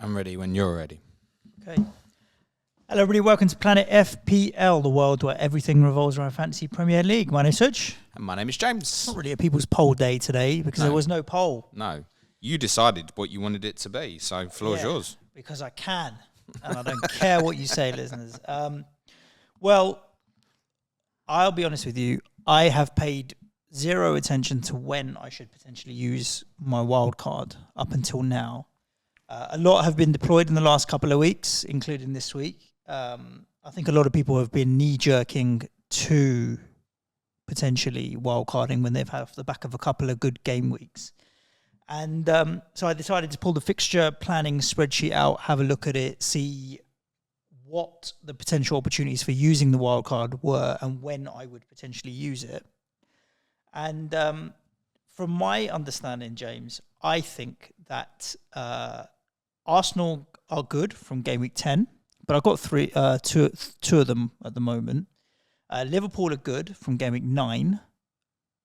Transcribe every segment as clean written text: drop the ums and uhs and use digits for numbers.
I'm ready when you're ready. Okay. Hello, everybody. Welcome to Planet FPL, the world where everything revolves around Fantasy Premier League. My name's Suj. And my name is James. It's not really a people's poll day today because there was no poll. No. You decided what you wanted it to be, so floor's yours. Because I can, and I don't care what you say, listeners. Well, I'll be honest with you. I have paid zero attention to when I should potentially use my wildcard up until now. A lot have been deployed in the last couple of weeks, including this week. I think a lot of people have been knee-jerking to potentially wildcarding when they've had off the back of a couple of good game weeks. And so I decided to pull the fixture planning spreadsheet out, have a look at it, see what the potential opportunities for using the wildcard were and when I would potentially use it. And from my understanding, James, I think that Arsenal are good from game week 10, but I've got two of them at the moment. Liverpool are good from game week 9.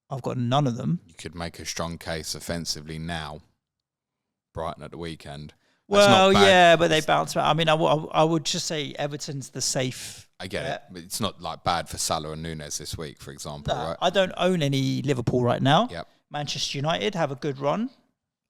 I've got none of them. You could make a strong case offensively now. Brighton at the weekend. Well, yeah, but they bounce back. I mean, I would just say Everton's the safe. I get it, but it's not like bad for Salah and Nunes this week, for example, right? I don't own any Liverpool right now. Yep. Manchester United have a good run.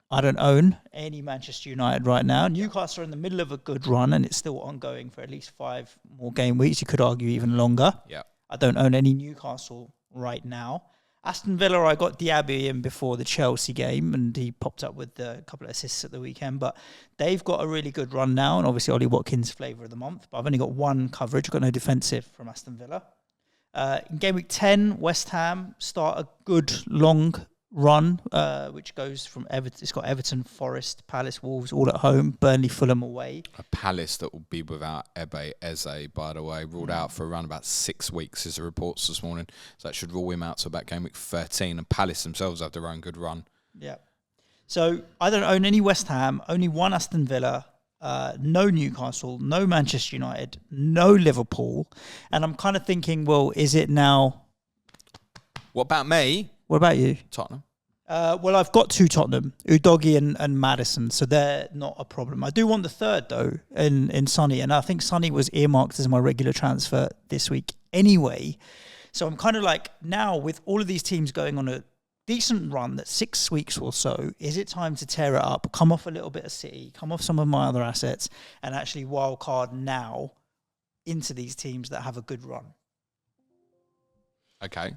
I don't own any Manchester United right now. Newcastle are in the middle of a good run, and it's still ongoing for at least 5 more game weeks. You could argue even longer. Yeah. I don't own any Newcastle right now. Aston Villa, I got Diaby in before the Chelsea game, and he popped up with a couple of assists at the weekend. But they've got a really good run now, and obviously Ollie Watkins, flavour of the month. But I've only got one coverage. I've got no defensive from Aston Villa. In game week 10, West Ham start a good long run, which goes from Everton. It's got Everton, Forest, Palace, Wolves all at home, Burnley, Fulham away. A Palace that will be without Ebe Eze, by the way, ruled out for around about 6 weeks, is the reports this morning. So that should rule him out to about game week 13. And Palace themselves have their own good run. Yeah. So I don't own any West Ham, only one Aston Villa, no Newcastle, no Manchester United, no Liverpool. And I'm kind of thinking, well, is it now? What about me? What about you? Tottenham. Well, I've got 2 Tottenham, Udogie and Maddison, so they're not a problem. I do want the third, though, in Sonny, and I think Sonny was earmarked as my regular transfer this week anyway. So I'm kind of like, now with all of these teams going on a decent run, that's 6 weeks or so, is it time to tear it up, come off a little bit of City, come off some of my other assets, and actually wildcard now into these teams that have a good run? Okay.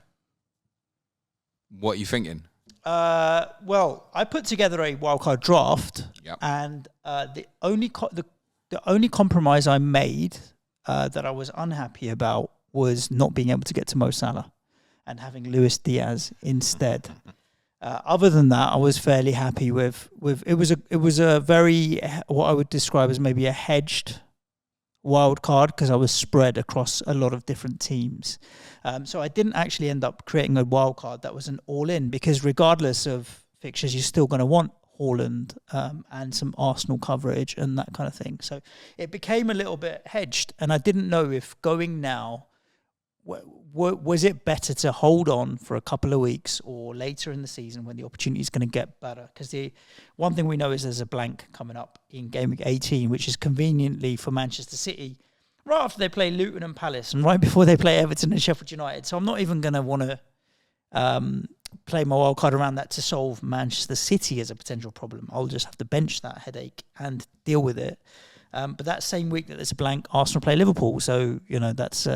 What are you thinking? Well, I put together a wildcard draft, and the only compromise I made that I was unhappy about was not being able to get to Mo Salah and having Luis Diaz instead. Other than that, I was fairly happy with it. Was a very, what I would describe as maybe a hedged wild card, because I was spread across a lot of different teams. So I didn't actually end up creating a wild card that was an all-in, because regardless of fixtures, you're still going to want Haaland and some Arsenal coverage and that kind of thing. So it became a little bit hedged, and I didn't know if going now, was it better to hold on for a couple of weeks or later in the season when the opportunity is going to get better? Because the one thing we know is there's a blank coming up in game week 18, which is conveniently for Manchester City, right after they play Luton and Palace and right before they play Everton and Sheffield United. So I'm not even going to want to play my wild card around that to solve Manchester City as a potential problem. I'll just have to bench that headache and deal with it. But that same week that there's a blank, Arsenal play Liverpool. So, that's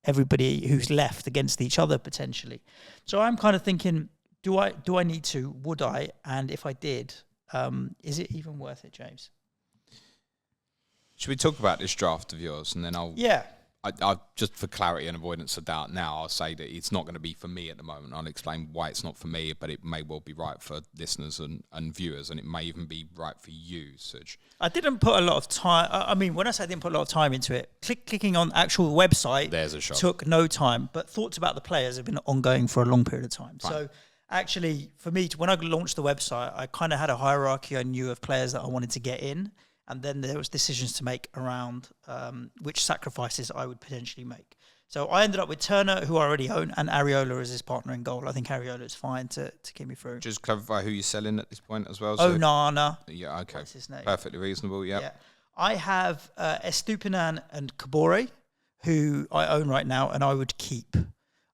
everybody who's left against each other potentially. So I'm kind of thinking, do I need to? Would I? And if I did, is it even worth it, James? Should we talk about this draft of yours, and then I'll just for clarity and avoidance of doubt now, I'll say that it's not going to be for me at the moment. I'll explain why it's not for me, but it may well be right for listeners and viewers, and it may even be right for you, Suj. I didn't put a lot of time. I mean, when I say I didn't put a lot of time into it, clicking on actual website There's a shot. Took no time, but thoughts about the players have been ongoing for a long period of time. Fine. So actually, for me, when I launched the website, I kind of had a hierarchy I knew of players that I wanted to get in. And then there was decisions to make around which sacrifices I would potentially make. So I ended up with Turner, who I already own, and Areola as his partner in goal. I think Areola is fine to get me through. Just clarify who you're selling at this point as well. Onana. Yeah, okay. What's his name? Perfectly reasonable, yeah. I have Estupinan and Kabore, who I own right now, and I would keep.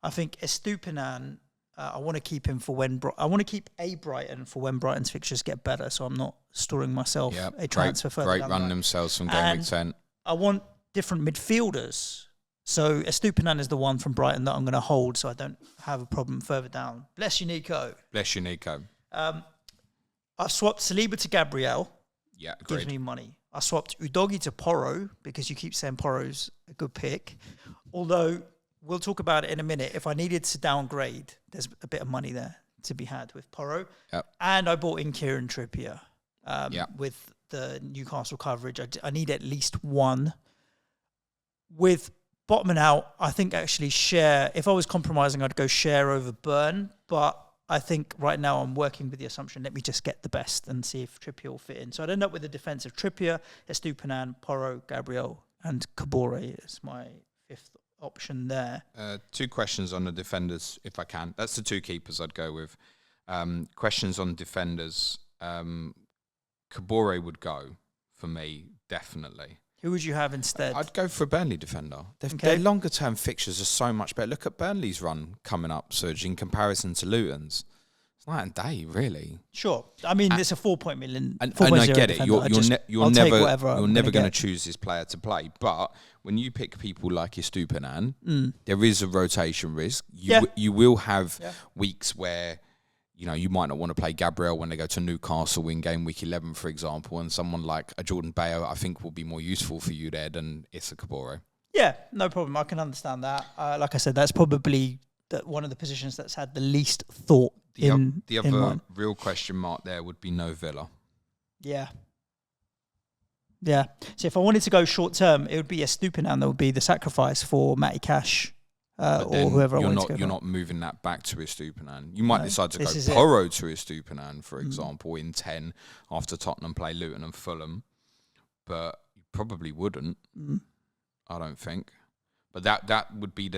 I think Estupinan, I want to keep him for when... I want to keep a Brighton for when Brighton's fixtures get better, so I'm not storing myself a transfer further Great down run the line. themselves from game week 10. I want different midfielders. So Estupinan is the one from Brighton that I'm going to hold so I don't have a problem further down. Bless you, Nico. Bless you, Nico. I've swapped Saliba to Gabriel. Yeah, agreed. Gives me money. I swapped Udogi to Porro because you keep saying Porro's a good pick. Although, we'll talk about it in a minute. If I needed to downgrade, there's a bit of money there to be had with Porro. Yep. And I bought in Kieran Trippier with the Newcastle coverage. I need at least one. With bottoming out, I think actually Share, if I was compromising, I'd go Share over Burn. But I think right now I'm working with the assumption, let me just get the best and see if Trippier will fit in. So I'd end up with a defence of Trippier, Estupinan, Porro, Gabriel, and Kabore is my fifth option there. 2 questions on the defenders, if I can. That's the 2 keepers I'd go with. Questions on defenders. Kabore would go for me, definitely. Who would you have instead? I'd go for a Burnley defender. Their longer term fixtures are so much better. Look at Burnley's run coming up, Suj, in comparison to Luton's. It's night and day, really. Sure. I mean, it's a 4 million. And I get it. You're never going to choose this player to play. But when you pick people like Estupinan, there is a rotation risk. You will have weeks where you might not want to play Gabriel when they go to Newcastle in game week 11, for example, and someone like a Jordan Bayo, I think, will be more useful for you there than Issa Kabore. Yeah, no problem. I can understand that. Like I said, that's probably one of the positions that's had the least thought The other real question mark there would be no Villa. Yeah. Yeah. So if I wanted to go short term, it would be Estupinan that would be the sacrifice for Matty Cash. Or whoever you're not moving that back to Estupinan. You might decide to go Porro to Estupinan, for example, in 10 after Tottenham play Luton and Fulham, but you probably wouldn't. I don't think. But that would be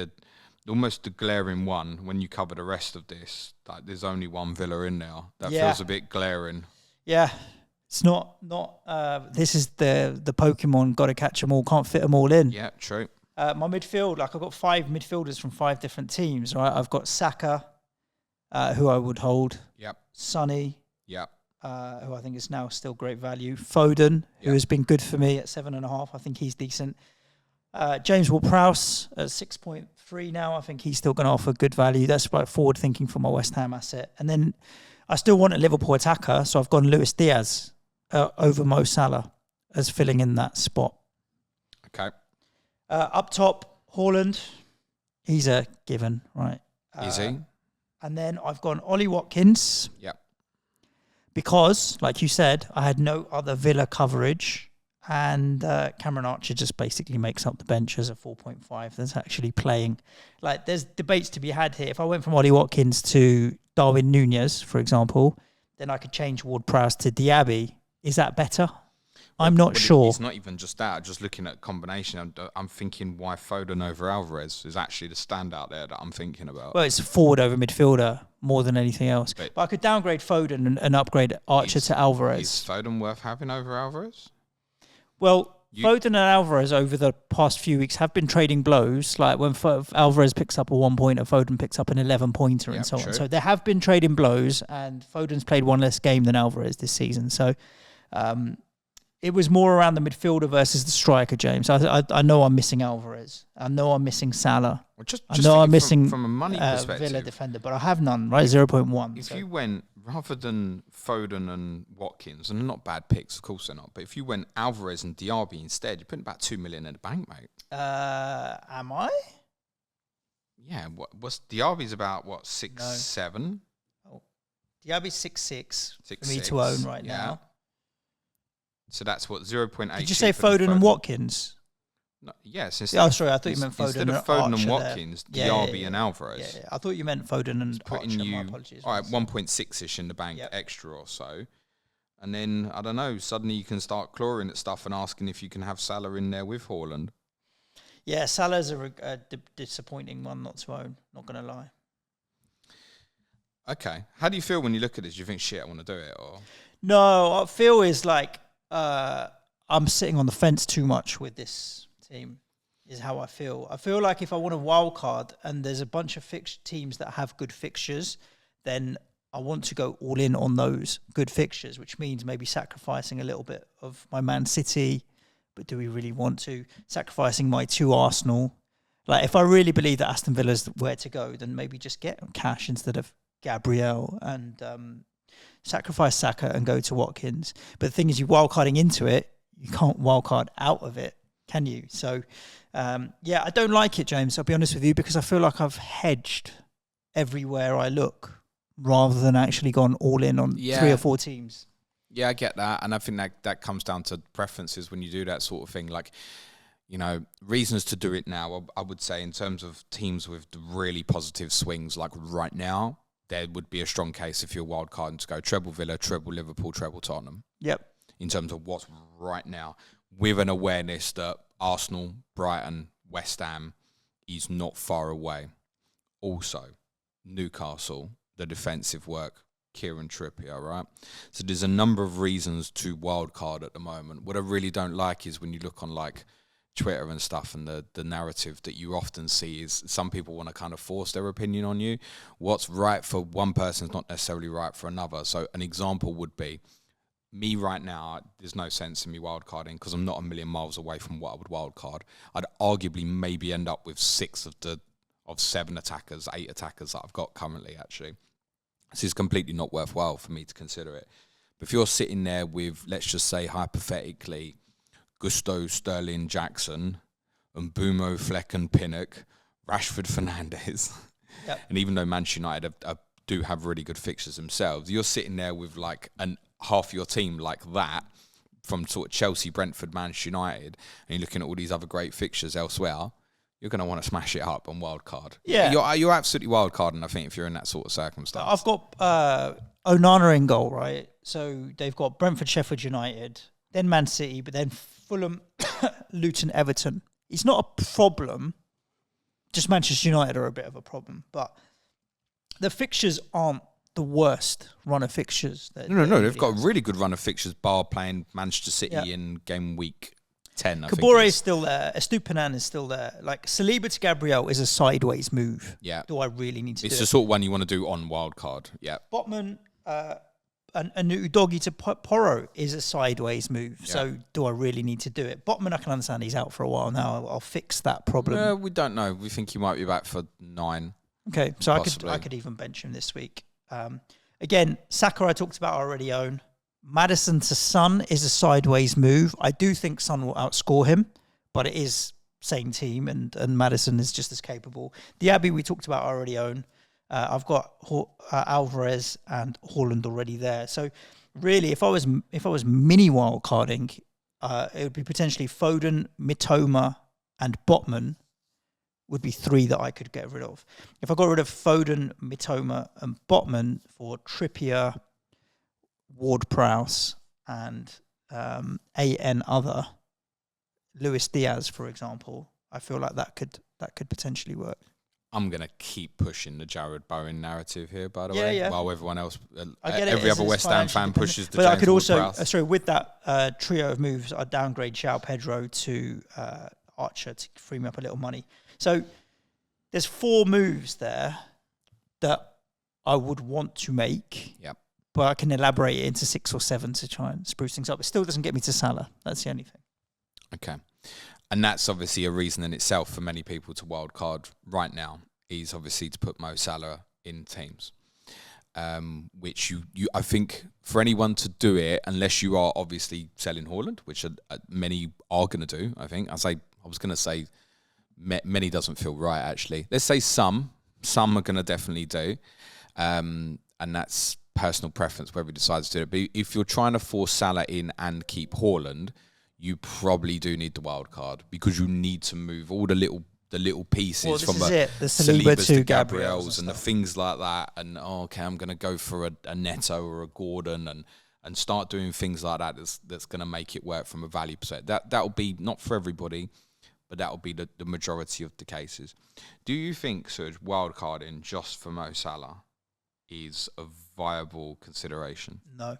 almost the glaring one when you cover the rest of this. Like, there's only one Villa in there. That feels a bit glaring. Yeah. It's not this is the Pokemon, got to catch them all, can't fit them all in. Yeah, true. My midfield, I've got 5 midfielders from 5 different teams, right? I've got Saka, who I would hold. Yep. Sonny. Yep. Who I think is now still great value. Foden, who has been good for me at 7.5. I think he's decent. James Ward-Prowse at 6.3 now. I think he's still going to offer good value. That's like forward thinking for my West Ham asset. And then I still want a Liverpool attacker, so I've gone Luis Diaz over Mo Salah as filling in that spot. Okay. Up top, Haaland. He's a given, right? Is he? And then I've gone Ollie Watkins. Yep. Because, like you said, I had no other Villa coverage. And Cameron Archer just basically makes up the bench as a 4.5 that's actually playing. Like, there's debates to be had here. If I went from Ollie Watkins to Darwin Nunez, for example, then I could change Ward-Prowse to Diaby. Is that better? I'm not sure. It's not even just that. Just looking at combination, I'm thinking why Foden over Alvarez is actually the standout there that I'm thinking about. Well, it's forward over midfielder more than anything else. But I could downgrade Foden and upgrade Archer to Alvarez. Is Foden worth having over Alvarez? Well, Foden and Alvarez over the past few weeks have been trading blows. Like when Alvarez picks up a 1-pointer, Foden picks up an 11-pointer and so on. So there have been trading blows, and Foden's played one less game than Alvarez this season. So it was more around the midfielder versus the striker, James. I know I'm missing Alvarez. I know I'm missing Salah. Well, I know I'm missing from a money perspective, Villa defender, but I have none, right? 0.1. If you went, rather than Foden and Watkins, and they're not bad picks, of course they're not, but if you went Alvarez and Diaby instead, you're putting about 2 million in the bank, mate. Am I? Yeah. What's Diaby's about, 6'7"? Oh, Diaby's 6'6" for me to own right now. So that's 0.8. Did you say Foden and Watkins? No, yes. Sorry, I thought you meant Foden. Instead of Foden and Watkins, Diaby and Alvarez. Yeah. I thought you meant Foden and Archer. My apologies. All right, 1.6-ish in the bank, extra or so. And then, I don't know, suddenly you can start clawing at stuff and asking if you can have Salah in there with Haaland. Yeah, Salah's a disappointing one not to own, not going to lie. Okay. How do you feel when you look at this? Do you think, shit, I want to do it? Or no, I feel is like I'm sitting on the fence too much with this team, is how I feel. I feel like if I want a wild card and there's a bunch of teams that have good fixtures, then I want to go all in on those good fixtures, which means maybe sacrificing a little bit of my Man City. But do we really want to? Sacrificing my 2 Arsenal. Like, if I really believe that Aston Villa's where to go, then maybe just get cash instead of Gabriel and sacrifice Saka and go to Watkins. But the thing is, you wildcarding into it, you can't wildcard out of it, can you? So, I don't like it, James. I'll be honest with you, because I feel like I've hedged everywhere I look rather than actually gone all in on 3 or 4 teams. Yeah, I get that. And I think that comes down to preferences when you do that sort of thing. Like, you know, reasons to do it now, I would say in terms of teams with really positive swings, like right now, there would be a strong case if you're wildcarding to go treble Villa, treble Liverpool, treble Tottenham. Yep. In terms of what's right now, with an awareness that Arsenal, Brighton, West Ham is not far away. Also, Newcastle, the defensive work, Kieran Trippier, right? So there's a number of reasons to wildcard at the moment. What I really don't like is when you look on like Twitter and stuff, and the narrative that you often see is some people want to kind of force their opinion on you. What's right for one person is not necessarily right for another. So an example would be me right now. There's no sense in me wildcarding because I'm not a million miles away from what I would wildcard. I'd arguably maybe end up with 6 of 7 attackers, 8 attackers that I've got currently, actually. This is completely not worthwhile for me to consider it. But if you're sitting there with, let's just say hypothetically, Gusto, Sterling, Jackson, and Mbumo, Fleck and Pinnock, Rashford, Fernandes, yep. And even though Manchester United do have really good fixtures themselves, you're sitting there with like half your team like that from sort of Chelsea, Brentford, Manchester United, and you're looking at all these other great fixtures elsewhere, you're going to want to smash it up on wildcard. Yeah. You're absolutely wildcarding, I think, if you're in that sort of circumstance. I've got Onana in goal, right? So they've got Brentford, Sheffield United, then Man City, but then Fulham, Luton, Everton. It's not a problem. Just Manchester United are a bit of a problem. But the fixtures aren't the worst run of fixtures. No. They've got a really good run of fixtures, bar playing Manchester City in game week 10. Kabore is still there. Estupinan is still there. Like, Saliba to Gabriel is a sideways move. Yeah. Do I really need to do it? It's the sort of one you want to do on wildcard. Yeah. Botman... and Udogie to Porro is a sideways move. Yeah. So do I really need to do it? Botman, I can understand he's out for a while now. I'll fix that problem. We don't know. We think he might be back for 9. Okay, so I could even bench him this week. Again, Saka I talked about, I already own. Maddison to Son is a sideways move. I do think Son will outscore him, but it is same team, and Maddison is just as capable. The Abbey we talked about, I already own. I've got Alvarez and Haaland already there. So really, if I was mini wildcarding, it would be potentially Foden, Mitoma, and Botman would be 3 that I could get rid of. If I got rid of Foden, Mitoma, and Botman for Trippier, Ward-Prowse, and AN other, Luis Diaz, for example, I feel like that could potentially work. I'm going to keep pushing the Jared Bowen narrative here, by the way, while everyone else, every other West Ham fan pushes the But James I could also, with that trio of moves, I'd downgrade João Pedro to Archer to free me up a little money. So there's 4 moves there that I would want to make. Yep. But I can elaborate it into 6 or 7 to try and spruce things up. It still doesn't get me to Salah. That's the only thing. Okay. And that's obviously a reason in itself for many people to wildcard right now, is obviously to put Mo Salah in teams. Which I think for anyone to do it, unless you are obviously selling Haaland, which many are going to do, I think. I was going to say many doesn't feel right, actually. Let's say some are going to definitely do. And that's personal preference, whether he decides to do it. But if you're trying to force Salah in and keep Haaland, you probably do need the wild card, because you need to move all the little pieces from the Saliba to Gabriel's and the things like that. And I'm going to go for a Neto or a Gordon and start doing things like that. That's going to make it work from a value perspective. That'll be not for everybody, but that will be the majority of the cases. Do you think, Suj, wildcarding just for Mo Salah is a viable consideration? No.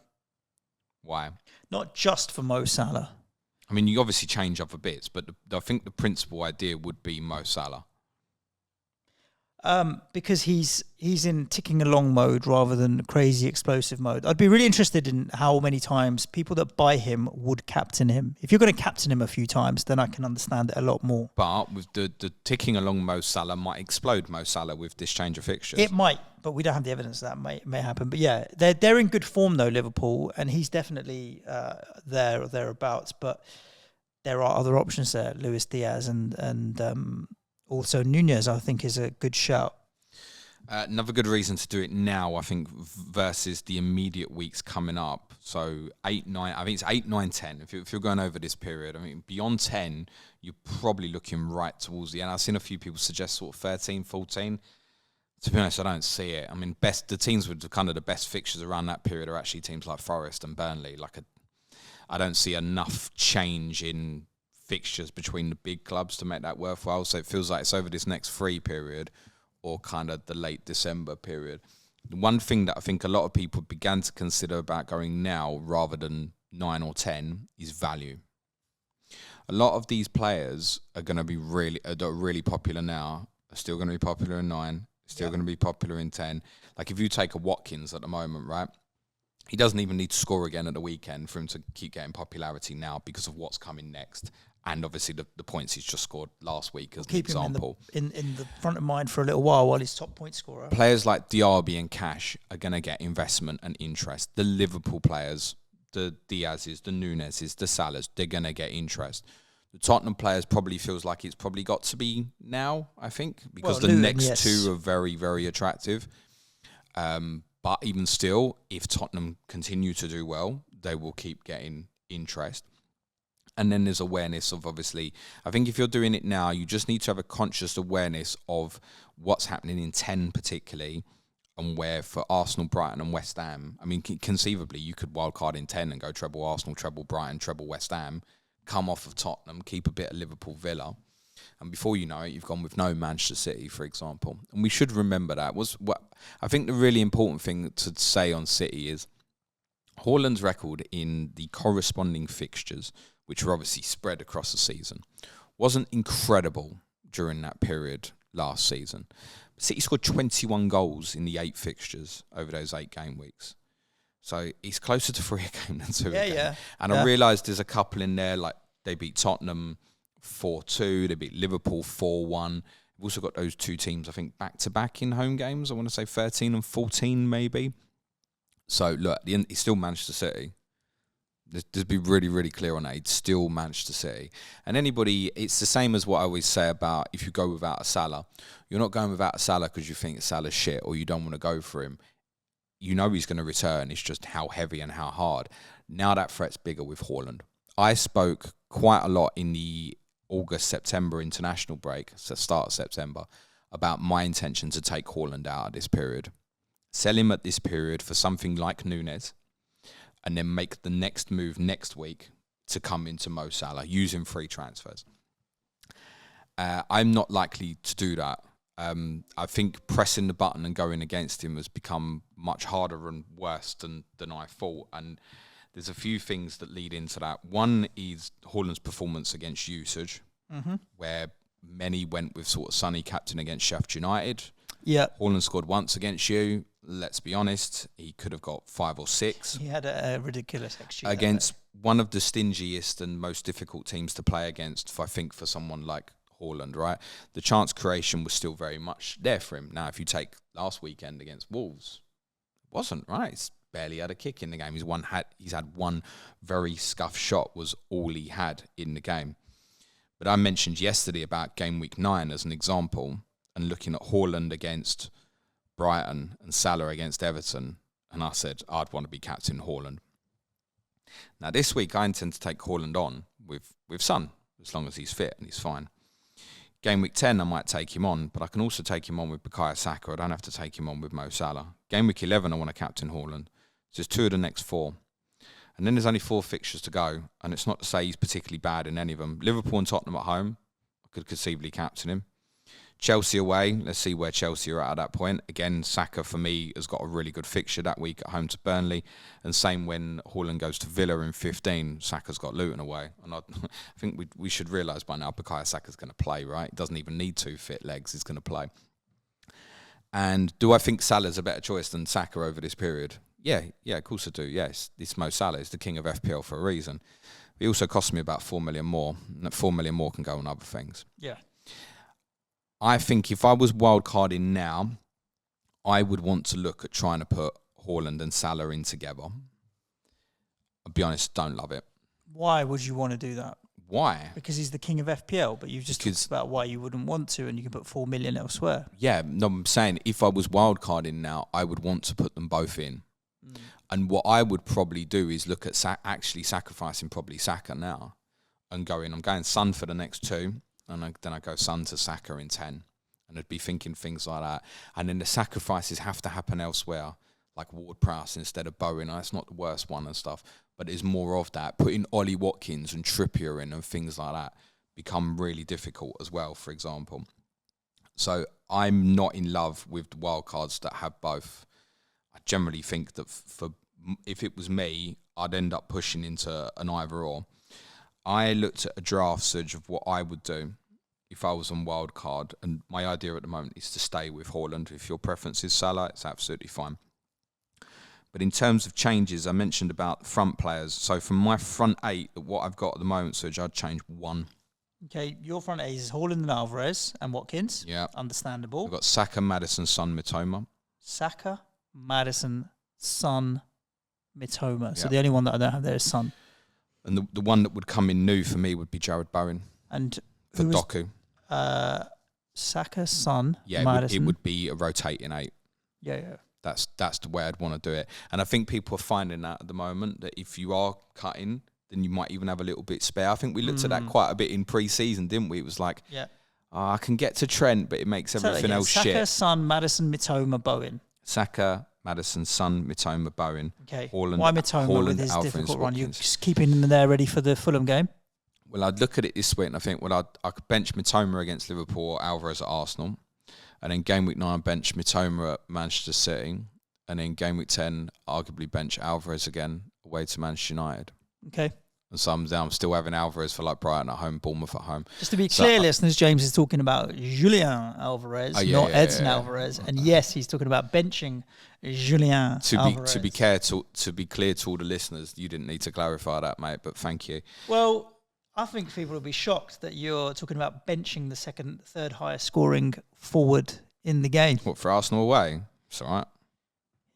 Why? Not just for Mo Salah. I mean, you obviously change other bits, but I think the principal idea would be Mo Salah. Because he's in ticking along mode rather than crazy explosive mode. I'd be really interested in how many times people that buy him would captain him. If you're going to captain him a few times, then I can understand it a lot more. But with the ticking along Mo Salah might explode Mo Salah with this change of fixtures. It might, but we don't have the evidence that may happen. But yeah, they're in good form though, Liverpool, and he's definitely there or thereabouts. But there are other options there, Luis Diaz and also Nunez, I think, is a good shout. Another good reason to do it now, I think, versus the immediate weeks coming up. So 8, 9, I think it's 8, 9, 10. If you're going over this period, I mean, beyond 10, you're probably looking right towards the end. I've seen a few people suggest sort of 13, 14. To be honest, I don't see it. I mean, the teams with kind of the best fixtures around that period are actually teams like Forest and Burnley. I don't see enough change in fixtures between the big clubs to make that worthwhile. So it feels like it's over this next free period or kind of the late December period. The one thing that I think a lot of people began to consider about going now rather than 9 or 10 is value. A lot of these players are going to be really popular now, are still going to be popular in 9, still going to be popular in 10. Like if you take a Watkins at the moment, right? He doesn't even need to score again at the weekend for him to keep getting popularity now because of what's coming next. And obviously the points he's just scored last week as an example. Keep him in the front of mind for a little while he's top point scorer. Players like Diaby and Cash are going to get investment and interest. The Liverpool players, the Diaz's, the Nunez's, the Salahs, they're going to get interest. The Tottenham players probably feels like it's probably got to be now, I think, because the next two are very, very attractive. But even still, if Tottenham continue to do well, they will keep getting interest. And then there's awareness of, obviously, I think if you're doing it now, you just need to have a conscious awareness of what's happening in 10 particularly, and where for Arsenal, Brighton and West Ham, I mean, conceivably, you could wildcard in 10 and go treble Arsenal, treble Brighton, treble West Ham, come off of Tottenham, keep a bit of Liverpool, Villa. And before you know it, you've gone with no Manchester City, for example. And we should remember that. I think the really important thing to say on City is Haaland's record in the corresponding fixtures, which were obviously spread across the season, wasn't incredible during that period last season. City scored 21 goals in the 8 fixtures over those 8 game weeks. So he's closer to 3 a game than 2 a game. Yeah. And I realised there's a couple in there, like they beat Tottenham 4-2, they beat Liverpool 4-1. We've also got those 2 teams, I think, back-to-back in home games. I want to say 13 and 14 maybe. So, look, at the end, he's still Manchester City. Just be really, really clear on that. It's still Manchester City. And anybody, it's the same as what I always say about if you go without a Salah. You're not going without a Salah because you think Salah's shit or you don't want to go for him. You know he's going to return. It's just how heavy and how hard. Now that threat's bigger with Haaland. I spoke quite a lot in the August-September international break, so start of September, about my intention to take Haaland out at this period. Sell him at this period for something like Nunez, and then make the next move next week to come into Mo Salah, using free transfers. I'm not likely to do that. I think pressing the button and going against him has become much harder and worse than I thought. And there's a few things that lead into that. One is Haaland's performance against Suj, where many went with sort of Sonny captain against Sheffield United. Yeah. Haaland scored once against you. Let's be honest, he could have got 5 or 6. He had a ridiculous XG. Against one of the stingiest and most difficult teams to play against, I think, for someone like Haaland, right? The chance creation was still very much there for him. Now, if you take last weekend against Wolves, it wasn't, right? He's barely had a kick in the game. He's had one very scuffed shot was all he had in the game. But I mentioned yesterday about game week 9 as an example, and looking at Haaland against Brighton and Salah against Everton, and I said I'd want to be captain Haaland. Now this week I intend to take Haaland on with Son, as long as he's fit and he's fine. Game week 10 I might take him on, but I can also take him on with Bukayo Saka. I don't have to take him on with Mo Salah. Game week 11 I want to captain Haaland. So there's 2 of the next 4. And then there's only 4 fixtures to go, and it's not to say he's particularly bad in any of them. Liverpool and Tottenham at home, could conceivably captain him. Chelsea away, let's see where Chelsea are at that point. Again, Saka for me has got a really good fixture that week at home to Burnley, and same when Haaland goes to Villa in 15, Saka's got Luton away. And I think we should realise by now Bukayo Saka's going to play, right? He doesn't even need 2 fit legs, he's going to play. And do I think Salah's a better choice than Saka over this period? Yeah, of course I do. Yes, it's Mo Salah. He's the king of FPL for a reason. He also cost me about 4 million more. And that 4 million more can go on other things. Yeah. I think if I was wildcarding now, I would want to look at trying to put Haaland and Salah in together. I'll be honest, don't love it. Why would you want to do that? Why? Because he's the king of FPL, but you've just talked about why you wouldn't want to, and you can put 4 million elsewhere. Yeah, no, I'm saying if I was wildcarding now, I would want to put them both in. And what I would probably do is look at actually sacrificing probably Saka now and I'm going Son for the next 2, and then I go Son to Saka in 10. And I'd be thinking things like that. And then the sacrifices have to happen elsewhere, like Ward-Prowse instead of Bowen. That's not the worst one and stuff, but it's more of that. Putting Ollie Watkins and Trippier in and things like that become really difficult as well, for example. So I'm not in love with the wildcards that have both. I generally think that if it was me, I'd end up pushing into an either-or. I looked at a draft Suj of what I would do if I was on wildcard, and my idea at the moment is to stay with Haaland. If your preference is Salah, it's absolutely fine. But in terms of changes, I mentioned about front players. So from my front 8, what I've got at the moment, Suj, I'd change 1. Okay, your front 8 is Haaland and Alvarez and Watkins. Yeah. Understandable. I've got Saka, Maddison, Son, Mitoma. Saka, Maddison, Son, Mitoma. So the only one that I don't have there is Son. And the one that would come in new for me would be Jared Bowen. And for Doku. Saka, Son, Maddison. It would be a rotating 8. Yeah. That's the way I'd want to do it. And I think people are finding that at the moment, that if you are cutting, then you might even have a little bit spare. I think we looked at that quite a bit in pre-season, didn't we? It was like, I can get to Trent, but it makes everything else Saka, shit. Saka, Son, Maddison, Mitoma, Bowen. Saka, Maddison, Son, Mitoma, Bowen. Okay. Haaland, why Mitoma with his Alvarez, difficult Watkins. run? You're just keeping him there ready for the Fulham game? Well, I'd look at it this week and I think, I could bench Mitoma against Liverpool or Alvarez at Arsenal. And then game week 9, bench Mitoma at Manchester City. And then game week 10, arguably bench Alvarez again away to Manchester United. Okay. And so I'm still having Alvarez for like Brighton at home, Bournemouth at home. Just to be clear, listeners, James is talking about Julian Alvarez, not Edson Alvarez. And yes, he's talking about benching Julian Alvarez. To be clear to all the listeners, you didn't need to clarify that, mate, but thank you. Well, I think people will be shocked that you're talking about benching the third highest scoring forward in the game. What, for Arsenal away? It's all right.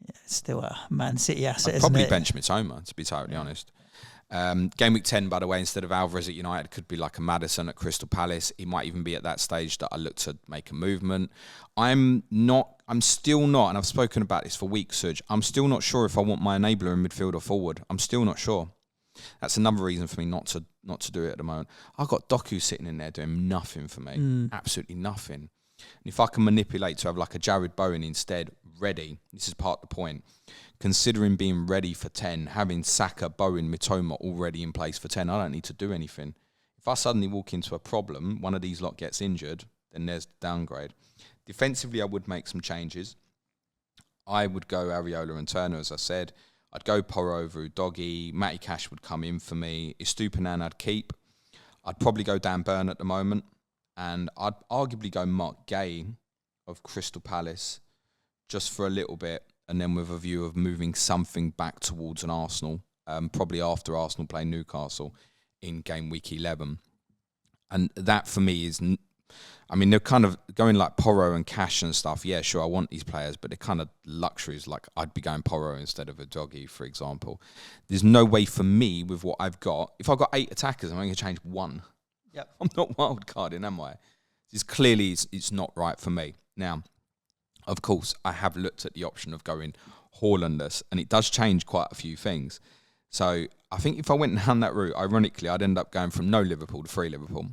Yeah, it's still a Man City asset, I'd isn't probably it? bench Mitoma, to be totally honest. Game week 10, by the way, instead of Alvarez at United, could be like a Maddison at Crystal Palace. He might even be at that stage that I look to make a movement. I'm still not, and I've spoken about this for weeks, Suj, I'm still not sure if I want my enabler in midfield or forward. I'm still not sure. That's another reason for me not to do it at the moment. I've got Doku sitting in there doing nothing for me. Absolutely nothing. And if I can manipulate to have like a Jared Bowen instead, ready, this is part of the point, considering being ready for 10, having Saka, Bowen, Mitoma already in place for 10, I don't need to do anything. If I suddenly walk into a problem, one of these lot gets injured, then there's the downgrade. Defensively, I would make some changes. I would go Areola and Turner, as I said. I'd go Porro over Udogie. Matty Cash would come in for me. Estupinan I'd keep. I'd probably go Dan Burn at the moment. And I'd arguably go Mark Gay of Crystal Palace just for a little bit, and then with a view of moving something back towards an Arsenal, probably after Arsenal play Newcastle in game week 11. And that for me is, they're kind of going like Porro and Cash and stuff. Yeah, sure, I want these players, but they're kind of luxuries. Like I'd be going Porro instead of Udogie, for example. There's no way for me with what I've got. If I've got 8 attackers, I'm only going to change 1. Yep. I'm not wildcarding, am I? It's not right for me. Now, of course, I have looked at the option of going Haalandless, and it does change quite a few things. So I think if I went down that route, ironically, I'd end up going from no Liverpool to 3 Liverpool.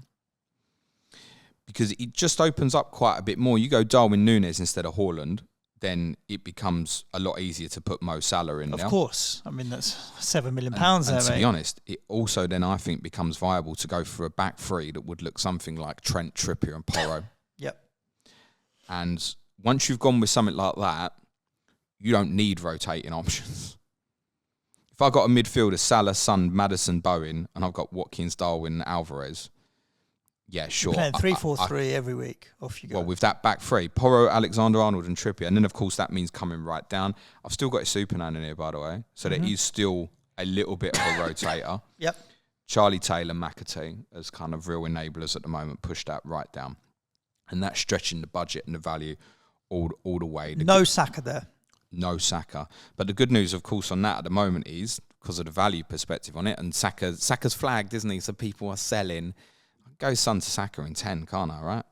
Because it just opens up quite a bit more. You go Darwin Núñez instead of Haaland, then it becomes a lot easier to put Mo Salah in now. Of course. I mean, that's £7 million there, and mate. To be honest, it also then I think becomes viable to go for a back three that would look something like Trent, Trippier and Porro. Yep. And once you've gone with something like that, you don't need rotating options. If I've got a midfielder, Salah, Son, Maddison, Bowen, and I've got Watkins, Darwin, Alvarez, yeah, sure. You're playing 3-4-3 every week. Off you go. Well, with that back three, Porro, Alexander-Arnold and Trippier. And then, of course, that means coming right down. I've still got a Superman in here, by the way. So there is still a little bit of a rotator. Yep. Charlie Taylor, McAtee as kind of real enablers at the moment, push that right down. And that's stretching the budget and the value all the way. No Saka there. No Saka. But the good news, of course, on that at the moment is, because of the value perspective on it, and Saka's flagged, isn't he? So people are selling. Go Son to Saka in 10, can't I, right?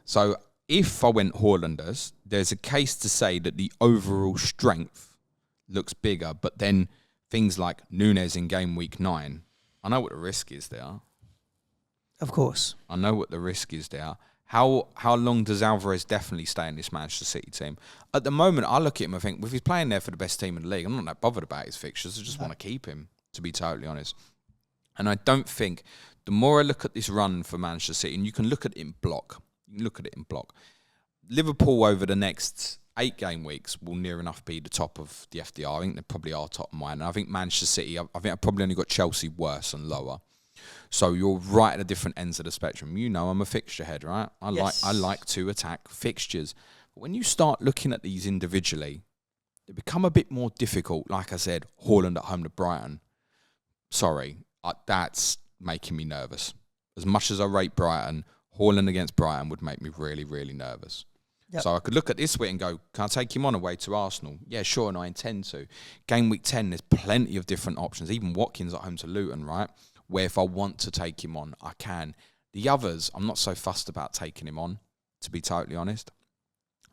So if I went Haalanders, there's a case to say that the overall strength looks bigger, but then things like Núñez in game week 9, I know what the risk is there. Of course. I know what the risk is there. How long does Alvarez definitely stay in this Manchester City team? At the moment, I look at him and think, well, if he's playing there for the best team in the league, I'm not that bothered about his fixtures. I just want to keep him, to be totally honest. And I don't think... The more I look at this run for Manchester City, and you can look at it in block. Liverpool over the next 8 game weeks will near enough be the top of the FDR. I think they probably are top of mine. And I think Manchester City, I think I've probably only got Chelsea worse and lower. So you're right at the different ends of the spectrum. You know I'm a fixture head, right? I like to attack fixtures. But when you start looking at these individually, they become a bit more difficult. Like I said, Haaland at home to Brighton. Sorry, that's making me nervous. As much as I rate Brighton, Haaland against Brighton would make me really, really nervous. Yep. So I could look at this week and go, can I take him on away to Arsenal? Yeah, sure, and I intend to. Game week 10, there's plenty of different options. Even Watkins at home to Luton, right? Where if I want to take him on, I can. The others, I'm not so fussed about taking him on, to be totally honest.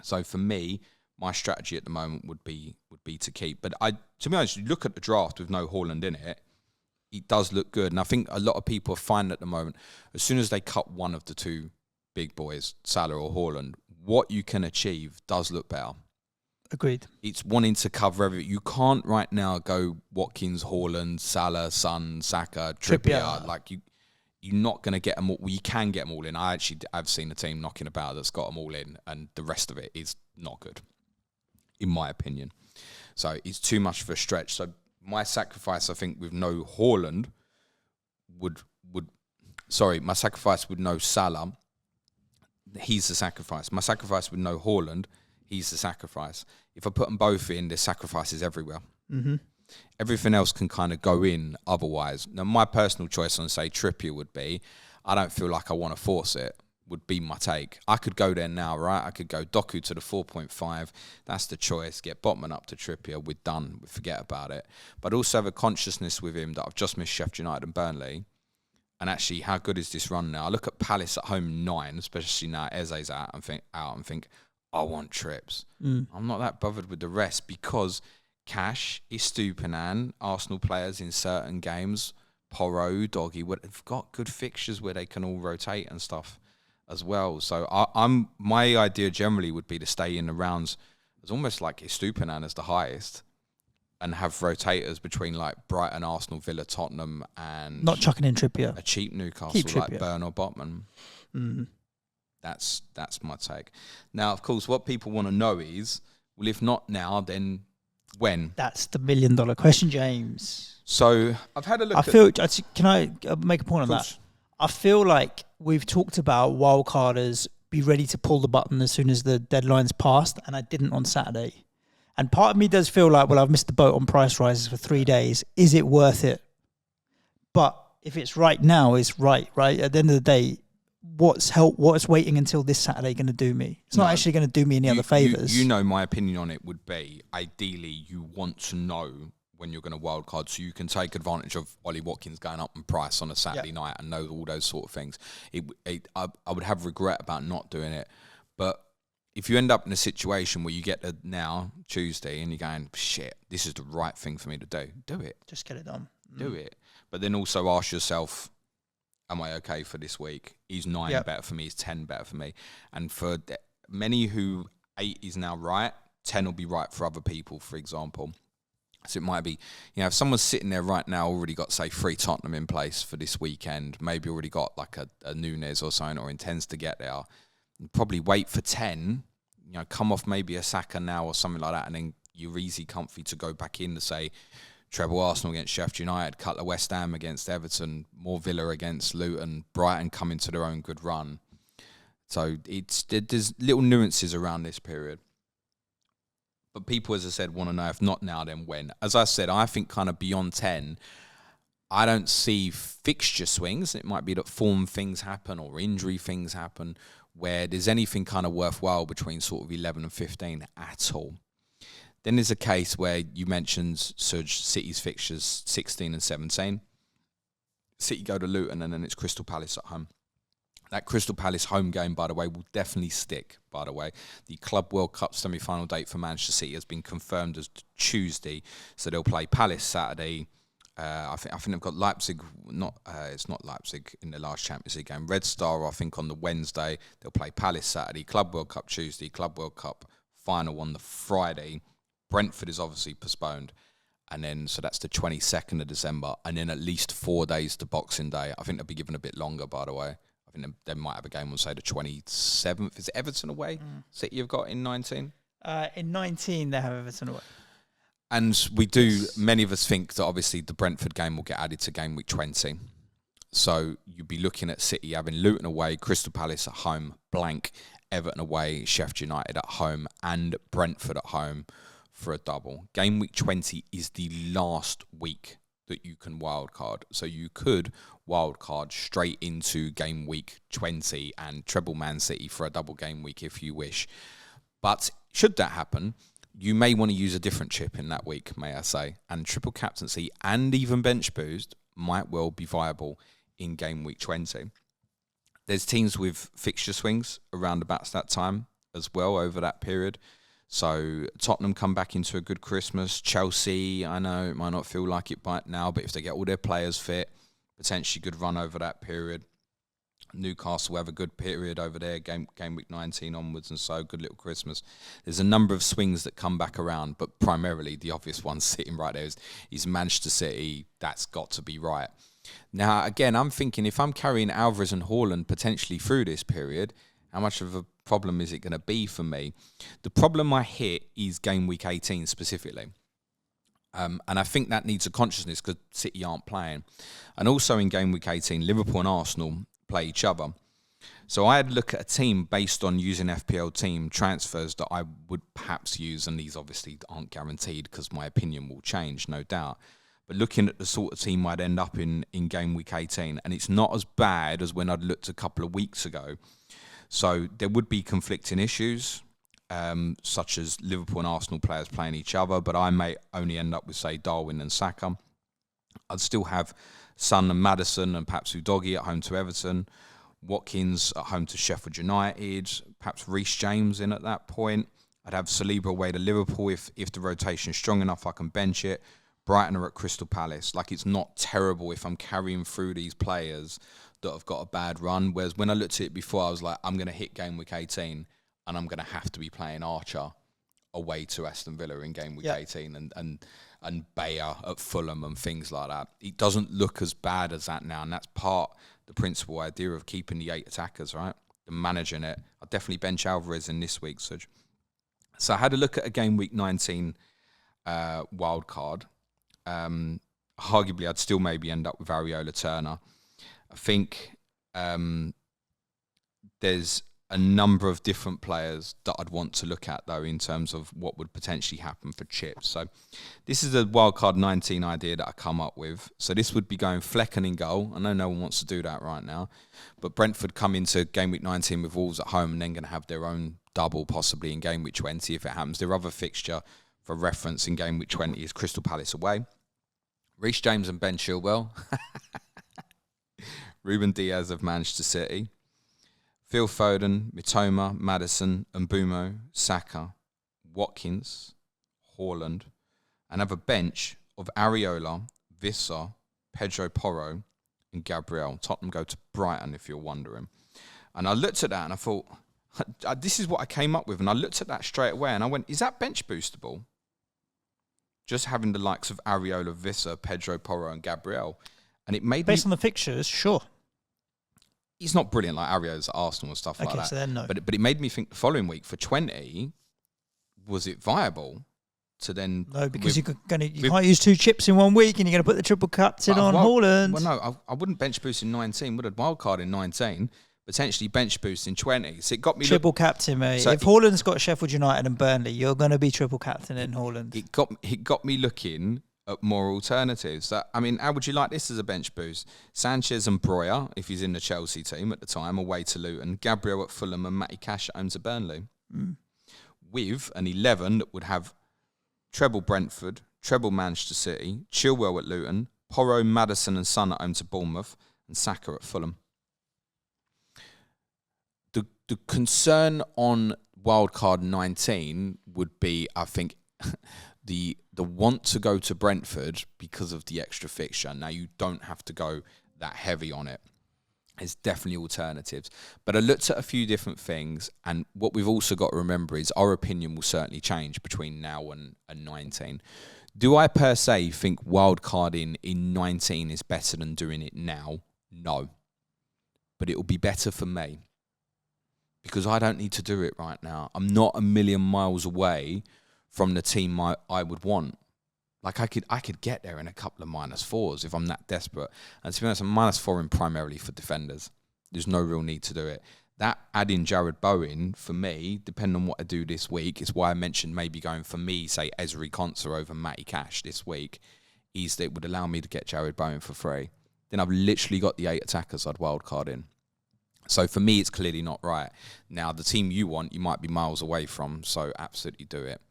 So for me, my strategy at the moment would be to keep. But to be honest, you look at the draft with no Haaland in it, it does look good. And I think a lot of people find at the moment, as soon as they cut one of the two big boys, Salah or Haaland, what you can achieve does look better. Agreed. It's wanting to cover everything. You can't right now go Watkins, Haaland, Salah, Son, Saka, Trippier. Like you're not going to get them all. Well, you can get them all in. I've seen a team knocking about that's got them all in, and the rest of it is not good, in my opinion. So it's too much for a stretch. So my sacrifice, I think, with no Haaland my sacrifice with no Salah, he's the sacrifice. My sacrifice with no Haaland, he's the sacrifice. If I put them both in, there's sacrifices everywhere. Mm-hmm. Everything else can kind of go in otherwise. Now, my personal choice on, say, Trippier would be, I don't feel like I want to force it, would be my take. I could go there now, right? I could go Doku to the 4.5. That's the choice. Get Botman up to Trippier. We're done. We forget about it. But also have a consciousness with him that I've just missed Sheffield United and Burnley. And actually, how good is this run now? I look at Palace at home 9, especially now Eze's out, and think, I want trips. I'm not that bothered with the rest because Cash, Estupinan, Arsenal players in certain games, Porro, Doggy, they've got good fixtures where they can all rotate and stuff as well. So my idea generally would be to stay in the rounds as almost like Estupinan as the highest and have rotators between like Brighton, Arsenal, Villa, Tottenham, and not chucking in Trippier. A cheap Newcastle like Burn or Botman. Mm. That's my take. Now, of course, what people want to know is, well, if not now, then when? That's the $1 million question, James. So I've had a look. Can I make a point on that? I feel like we've talked about wildcarders be ready to pull the button as soon as the deadline's passed, and I didn't on Saturday. And part of me does feel like, well, I've missed the boat on price rises for 3 days. Is it worth it? But if it's right now, it's right? At the end of the day, what's waiting until this Saturday going to do me? It's not actually going to do me any other favours. You know, my opinion on it would be, ideally, you want to know when you're going to wildcard so you can take advantage of Ollie Watkins going up in price on a Saturday night and know all those sort of things. I would have regret about not doing it. But if you end up in a situation where you get to now, Tuesday, and you're going, shit, this is the right thing for me to do it. Just get it done. Do it. But then also ask yourself, am I okay for this week? Is 9 better for me? Is 10 better for me? And for many who 8 is now right, 10 will be right for other people, for example. So it might be, if someone's sitting there right now, already got, say, 3 Tottenham in place for this weekend, maybe already got like a Nunes or something, or intends to get there, probably wait for 10, come off maybe a Saka now or something like that, and then you're easy, comfy to go back in to say, treble Arsenal against Sheffield United, couple of West Ham against Everton, more Villa against Luton, Brighton coming to their own good run. So there's little nuances around this period. But people, as I said, want to know if not now, then when. As I said, I think kind of beyond 10, I don't see fixture swings. It might be that form things happen or injury things happen where there's anything kind of worthwhile between sort of 11 and 15 at all. Then there's a case where you mentioned Suj, City's fixtures 16 and 17. City go to Luton and then it's Crystal Palace at home. That Crystal Palace home game, by the way, will definitely stick, by the way. The Club World Cup semi-final date for Manchester City has been confirmed as Tuesday. So they'll play Palace Saturday. I think they've got Leipzig. It's not Leipzig in the last Champions League game. Red Star, I think, on the Wednesday. They'll play Palace Saturday. Club World Cup Tuesday. Club World Cup final on the Friday. Brentford is obviously postponed. And then, so that's the 22nd of December. And then at least 4 days to Boxing Day. I think they'll be given a bit longer, by the way. I think they might have a game on, say, the 27th. Is it Everton away? City have got in 19? In 19, they have Everton away. And many of us think that obviously the Brentford game will get added to game week 20. So you'd be looking at City having Luton away, Crystal Palace at home, blank, Everton away, Sheffield United at home, and Brentford at home for a double. Game week 20 is the last week that you can wildcard. So you could wildcard straight into game week 20 and treble Man City for a double game week if you wish. But should that happen, you may want to use a different chip in that week, may I say. And triple captaincy and even bench boost might well be viable in game week 20. There's teams with fixture swings around about that time as well over that period. So Tottenham come back into a good Christmas. Chelsea, I know it might not feel like it right now, but if they get all their players fit, potentially good run over that period. Newcastle have a good period over there, game week 19 onwards, and so good little Christmas. There's a number of swings that come back around, but primarily the obvious one sitting right there is Manchester City. That's got to be right. Now, again, I'm thinking if I'm carrying Alvarez and Haaland potentially through this period, how much of a problem is it going to be for me? The problem I hit is game week 18 specifically. And I think that needs a consciousness because City aren't playing. And also in game week 18, Liverpool and Arsenal play each other. So I had to look at a team based on using FPL team transfers that I would perhaps use, and these obviously aren't guaranteed because my opinion will change, no doubt. But looking at the sort of team I'd end up in game week 18, and it's not as bad as when I'd looked a couple of weeks ago. So there would be conflicting issues, such as Liverpool and Arsenal players playing each other, but I may only end up with, say, Darwin and Saka. I'd still have Son and Maddison and perhaps Udogie at home to Everton, Watkins at home to Sheffield United, perhaps Reece James in at that point. I'd have Saliba away to Liverpool if the rotation's strong enough, I can bench it. Brighton are at Crystal Palace. Like, it's not terrible if I'm carrying through these players that have got a bad run. Whereas when I looked at it before, I was like, I'm going to hit game week 18 and I'm going to have to be playing Archer away to Aston Villa in game week 18 and Bayer at Fulham and things like that. It doesn't look as bad as that now, and that's part the principal idea of keeping the 8 attackers, right? And managing it. I'll definitely bench Alvarez in this week, Suj. So I had a look at a game week 19 wild card. Arguably, I'd still maybe end up with Areola Turner. I think there's a number of different players that I'd want to look at, though, in terms of what would potentially happen for chips. So this is a wildcard 19 idea that I come up with. So this would be going Flecken in goal. I know no one wants to do that right now, but Brentford come into game week 19 with Wolves at home and then going to have their own double possibly in game week 20 if it happens. Their other fixture for reference in game week 20 is Crystal Palace away. Reece James and Ben Chilwell. Ruben Diaz of Manchester City. Phil Foden, Mitoma, Maddison, Mbumo, Saka, Watkins, Haaland, and have a bench of Areola, Visser, Pedro Porro, and Gabriel. Tottenham go to Brighton, if you're wondering. And I looked at that and I thought, this is what I came up with, and I looked at that straight away, and I went, is that bench boostable? Just having the likes of Areola, Visser, Pedro Porro, and Gabriel. And it made Based on the fixtures, sure. He's not brilliant like Areola's at Arsenal and stuff like that. So then no. But it made me think the following week, for 20, was it viable to then... No, because you can't use 2 chips in 1 week, and you're going to put the triple captain on Haaland. Well, no, I wouldn't bench boost in 19. Would have wildcard in 19, potentially bench boost in 20. So it got me... Triple captain, mate. So if Haaland's got Sheffield United and Burnley, you're going to be triple captain in Haaland. It got me looking at more alternatives. I mean, how would you like this as a bench boost? Sanchez and Breuer, if he's in the Chelsea team at the time, away to Luton. Gabriel at Fulham and Matty Cash at home to Burnley. With an 11 that would have treble Brentford, treble Manchester City, Chilwell at Luton, Porro, Maddison and Son at home to Bournemouth, and Saka at Fulham. The concern on wildcard 19 would be, I think, the want to go to Brentford because of the extra fixture. Now, you don't have to go that heavy on it. There's definitely alternatives. But I looked at a few different things, and what we've also got to remember is our opinion will certainly change between now and 19. Do I per se think wildcarding in 19 is better than doing it now? No. But it will be better for me because I don't need to do it right now. I'm not a million miles away from the team I would want. Like I could get there in a couple of -4s if I'm that desperate. And to be honest, I'm -4 primarily for defenders. There's no real need to do it. That adding Jared Bowen, for me, depending on what I do this week, is why I mentioned maybe going for me, say, Ezri Konsa over Matty Cash this week, is that it would allow me to get Jared Bowen for free. Then I've literally got the 8 attackers I'd wildcard in. So for me, it's clearly not right. Now, the team you want, you might be miles away from, so absolutely do it.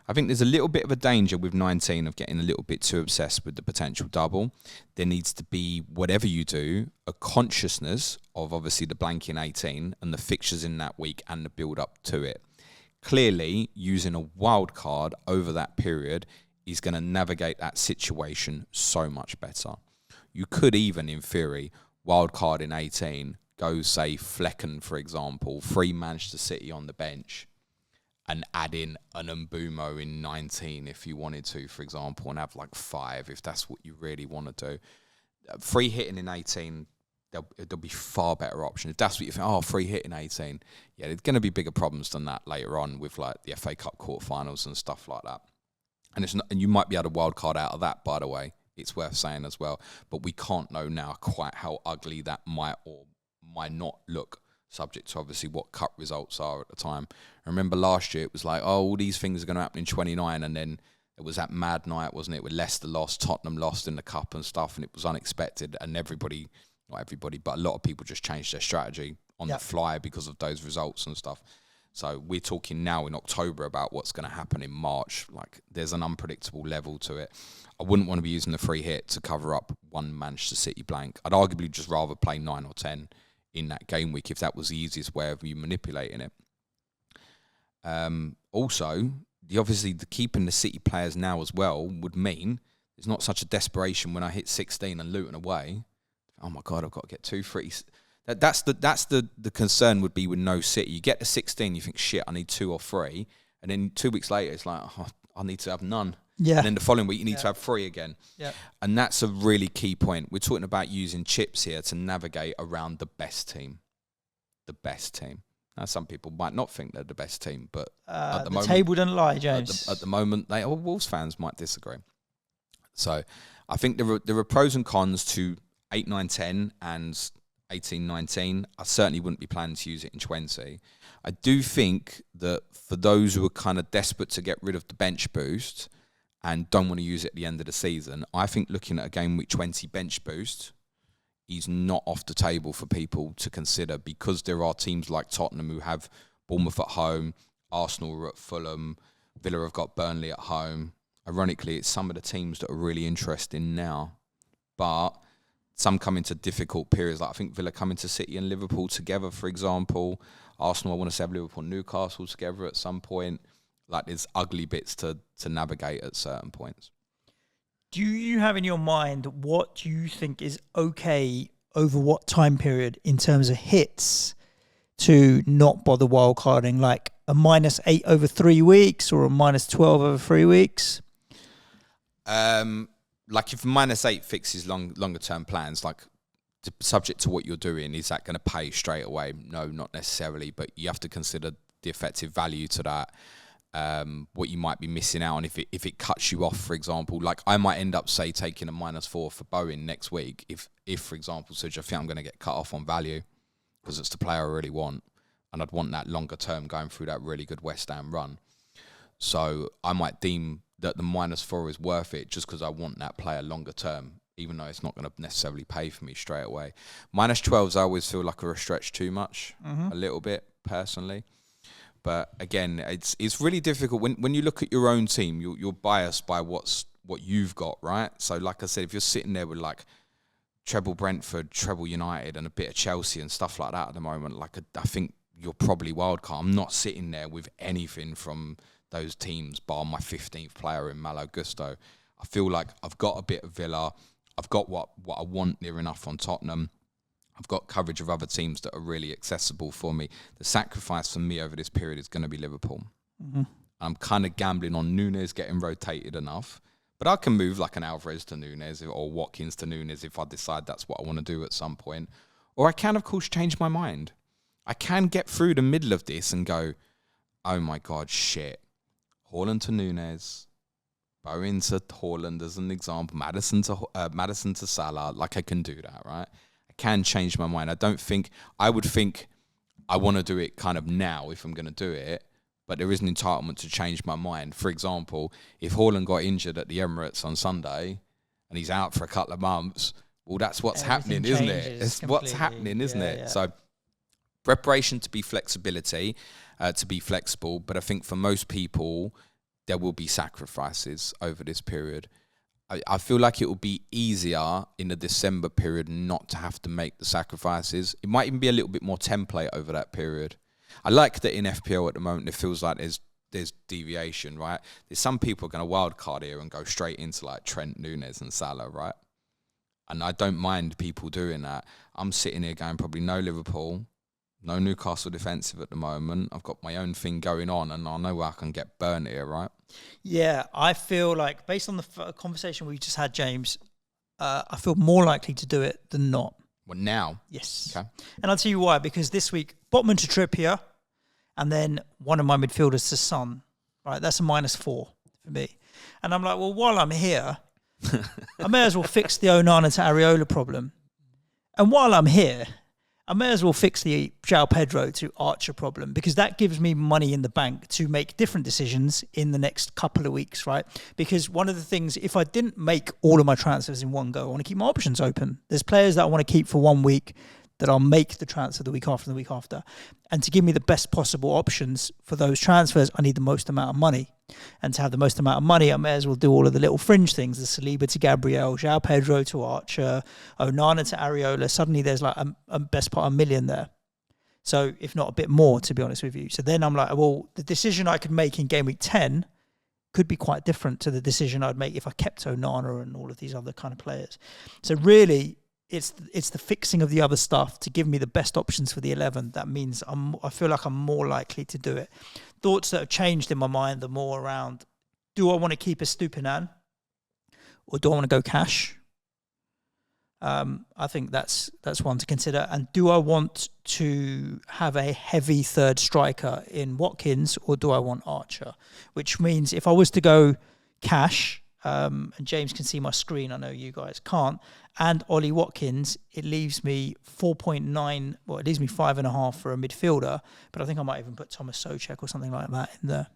I think there's a little bit of a danger with 19 of getting a little bit too obsessed with the potential double. There needs to be, whatever you do, a consciousness of obviously the blank in 18 and the fixtures in that week and the build up to it. Clearly, using a wild card over that period is going to navigate that situation so much better. You could even, in theory, wild card in 18, go, say, Flecken, for example, free Manchester City on the bench, and add in an Mbumo in 19 if you wanted to, for example, and have like 5 if that's what you really want to do. Free hitting in 18, there'll be far better options. If that's what you think, free hit in 18. Yeah, there's going to be bigger problems than that later on with like the FA Cup quarterfinals and stuff like that. And you might be able to wild card out of that, by the way. It's worth saying as well. But we can't know now quite how ugly that might or might not look, subject to obviously what cup results are at the time. I remember last year it was like, all these things are going to happen in 29, and then it was that mad night, wasn't it, with Leicester lost, Tottenham lost in the cup and stuff, and it was unexpected, and not everybody, but a lot of people just changed their strategy on the fly because of those results and stuff. So we're talking now in October about what's going to happen in March. Like, there's an unpredictable level to it. I wouldn't want to be using the free hit to cover up one Manchester City blank. I'd arguably just rather play 9 or 10 in that game week if that was the easiest way of you manipulating it. Also, obviously the keeping the City players now as well would mean there's not such a desperation when I hit 16 and Luton away. Oh my God, I've got to get 2 frees. That's the concern would be with no City. You get to 16, you think, shit, I need 2 or 3. And then 2 weeks later, it's like, I need to have none. Yeah. And then the following week, you need to have 3 again. Yeah. And that's a really key point. We're talking about using chips here to navigate around the best team. The best team. Now, some people might not think they're the best team, but at the moment, table doesn't lie, James. At the moment, Wolves fans might disagree. So I think there are pros and cons to 8, 9, 10 and 18, 19. I certainly wouldn't be planning to use it in 20. I do think that for those who are kind of desperate to get rid of the bench boost and don't want to use it at the end of the season, I think looking at a game week 20 bench boost is not off the table for people to consider, because there are teams like Tottenham who have Bournemouth at home, Arsenal are at Fulham, Villa have got Burnley at home. Ironically, it's some of the teams that are really interesting now, but some come into difficult periods. Like I think Villa come into City and Liverpool together, for example. Arsenal, I want to say, have Liverpool and Newcastle together at some point. Like, there's ugly bits to navigate at certain points. Do you have in your mind what you think is okay over what time period in terms of hits to not bother wildcarding, like a -8 over 3 weeks or a -12 over 3 weeks? Like if -8 fixes longer term plans, like subject to what you're doing, is that going to pay straight away? No, not necessarily, but you have to consider the effective value to that. What you might be missing out on if it cuts you off, for example. Like I might end up, say, taking a -4 for Bowen next week if for example, Suj, I think I'm going to get cut off on value because it's the player I really want, and I'd want that longer term going through that really good West Ham run. So I might deem that the -4 is worth it just because I want that player longer term, even though it's not going to necessarily pay for me straight away. -12s I always feel like are a stretch too much, a little bit, personally. But again, it's really difficult when you look at your own team. You're biased by what you've got, right? So, like I said, if you're sitting there with like treble Brentford, treble United, and a bit of Chelsea and stuff like that at the moment, like I think you're probably wildcard. I'm not sitting there with anything from those teams, bar my 15th player in Malo Gusto. I feel like I've got a bit of Villa. I've got what I want near enough on Tottenham. I've got coverage of other teams that are really accessible for me. The sacrifice for me over this period is going to be Liverpool. I'm kind of gambling on Núñez getting rotated enough, but I can move like an Alvarez to Núñez or Watkins to Núñez if I decide that's what I want to do at some point. Or I can, of course, change my mind. I can get through the middle of this and go, oh my God, shit. Haaland to Núñez, Bowen to Haaland as an example, Maddison to Salah. Like I can do that, right? Can change my mind. I would think I want to do it kind of now if I'm going to do it, but there is an entitlement to change my mind. For example, if Haaland got injured at the Emirates on Sunday and he's out for a couple of months, well, that's what's happening, isn't it? It's what's happening, isn't it? Yeah. So preparation to be flexible, but I think for most people, there will be sacrifices over this period. I feel like it will be easier in the December period not to have to make the sacrifices. It might even be a little bit more template over that period. I like that in FPL at the moment, it feels like there's deviation, right? There's some people are going to wildcard here and go straight into like Trent, Núñez and Salah, right? And I don't mind people doing that. I'm sitting here going probably no Liverpool, no Newcastle defensive at the moment. I've got my own thing going on and I know where I can get burnt here, right? Yeah, I feel like based on the conversation we just had, James, I feel more likely to do it than not. Well, now? Yes. Okay. And I'll tell you why, because this week, Botman to Trippier, and then one of my midfielders to Son. Right, that's a -4 for me. And I'm like, well, while I'm here, I may as well fix the Onana to Areola problem. And while I'm here, I may as well fix the João Pedro to Archer problem, because that gives me money in the bank to make different decisions in the next couple of weeks, right? Because one of the things, if I didn't make all of my transfers in one go, I want to keep my options open. There's players that I want to keep for 1 week that I'll make the transfer the week after and the week after. And to give me the best possible options for those transfers, I need the most amount of money. And to have the most amount of money, I may as well do all of the little fringe things, the Saliba to Gabriel, João Pedro to Archer, Onana to Areola. Suddenly there's like a best part of $1 million there. So if not a bit more, to be honest with you. So then I'm like, well, the decision I could make in game week 10 could be quite different to the decision I'd make if I kept Onana and all of these other kind of players. So really, it's the fixing of the other stuff to give me the best options for the 11. That means I feel like I'm more likely to do it. Thoughts that have changed in my mind are more around, do I want to keep a Stupinan or do I want to go cash? I think that's one to consider. And do I want to have a heavy third striker in Watkins or do I want Archer? Which means if I was to go cash, and James can see my screen, I know you guys can't, and Ollie Watkins, it leaves me 4.9, well, it leaves me 5.5 for a midfielder, but I think I might even put Thomas Souček or something like that in there.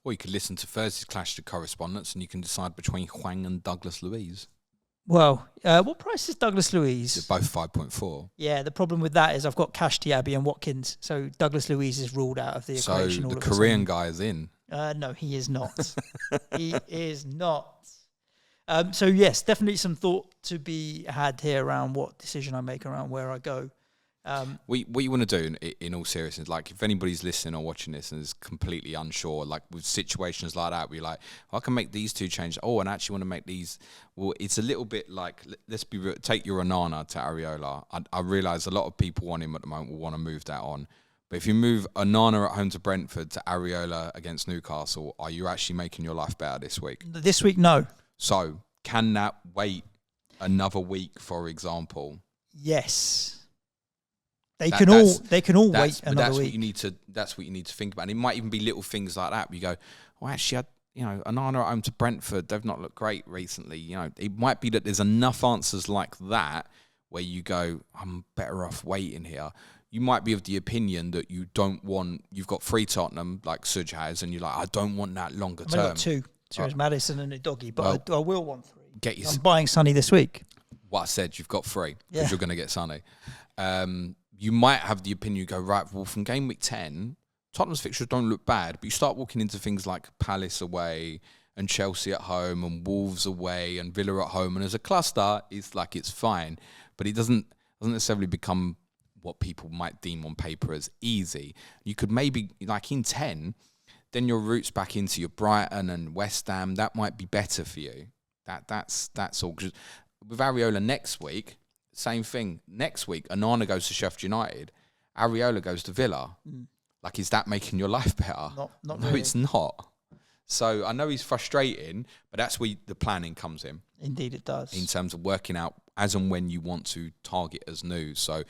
Or you could listen to Thursday's Clash of Correspondence and you can decide between Hwang and Douglas Luiz. Well, what price is Douglas Luiz? They're both 5.4. Yeah, the problem with that is I've got Cash Diaby and Watkins, so Douglas Luiz is ruled out of the equation. So the Korean guy is in. No, he is not. He is not. So yes, definitely some thought to be had here around what decision I make around where I go. What you want to do in all seriousness, like if anybody's listening or watching this and is completely unsure, like with situations like that, where you're like, I can make these 2 changes. Oh, and I actually want to make these. Well, it's a little bit like, let's be real, take your Onana to Areola. I realise a lot of people want him at the moment will want to move that on. But if you move Onana at home to Brentford to Areola against Newcastle, are you actually making your life better this week? This week, no. So can that wait another week, for example? Yes. They can all wait another week. That's what you need to think about. And it might even be little things like that. Where you go, well, actually, Onana at home to Brentford, they've not looked great recently. It might be that there's enough answers like that where you go, I'm better off waiting here. You might be of the opinion that you've got 3 Tottenham like Suj has, and you're like, I don't want that longer term. I've got 2. So it's Maddison and a doggy, but I will want 3. I'm buying Sonny this week. What I said, you've got 3 because you're going to get Sonny. You might have the opinion, you go, right, well, from game week 10, Tottenham's fixtures don't look bad, but you start walking into things like Palace away and Chelsea at home and Wolves away and Villa at home, and as a cluster, it's fine, but it doesn't necessarily become what people might deem on paper as easy. You could maybe, like in 10, then your routes back into your Brighton and West Ham, that might be better for you. That's all. With Areola next week, same thing. Next week, Onana goes to Sheffield United. Areola goes to Villa. Like, is that making your life better? Not no, really. It's not. So I know he's frustrating, but that's where the planning comes in. Indeed, it does. In terms of working out as and when you want to target as new. So,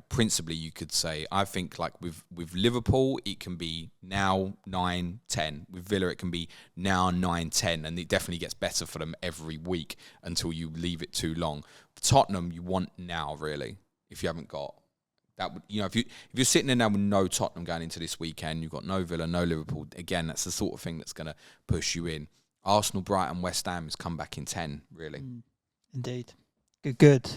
principally, you could say, I think like with Liverpool, it can be now 9-10. With Villa, it can be now 9-10, and it definitely gets better for them every week until you leave it too long. For Tottenham, you want now, really, if you haven't got that. If you're sitting there now with no Tottenham going into this weekend, you've got no Villa, no Liverpool. Again, that's the sort of thing that's going to push you in. Arsenal, Brighton, West Ham has come back in 10, really. Indeed. Good.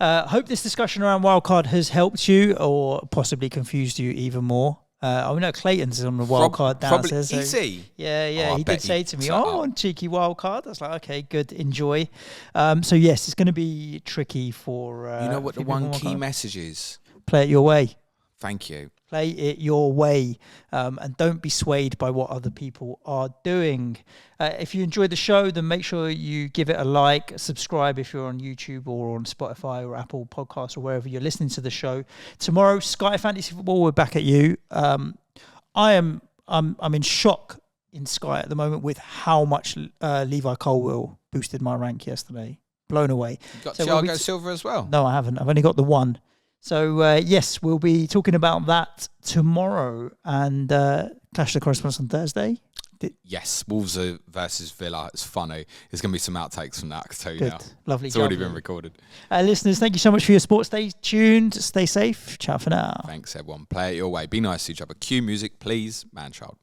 Hope this discussion around Wildcard has helped you or possibly confused you even more. I know Clayton's on the Wildcard downstairs. Is he? Yeah. He did say to me, cheeky Wildcard. I was like, okay, good, enjoy. So, yes, it's going to be tricky for... you know what the one key message is? Play it your way. Thank you. Play it your way, and don't be swayed by what other people are doing. If you enjoyed the show, then make sure you give it a like, subscribe if you're on YouTube or on Spotify or Apple Podcasts or wherever you're listening to the show. Tomorrow, Sky Fantasy Football, we're back at you. I'm in shock in Sky at the moment with how much Levi Colwill boosted my rank yesterday. Blown away. You got Thiago Silva as well? No, I haven't. I've only got the one. So, yes, we'll be talking about that tomorrow and Clash of the Correspondents on Thursday. Yes, Wolves versus Villa. It's funny. There's going to be some outtakes from that, I can tell you now. Lovely. It's already been recorded. Listeners, thank you so much for your support. Stay tuned. Stay safe. Ciao for now. Thanks, everyone. Play it your way. Be nice to each other. Cue music, please. Man child.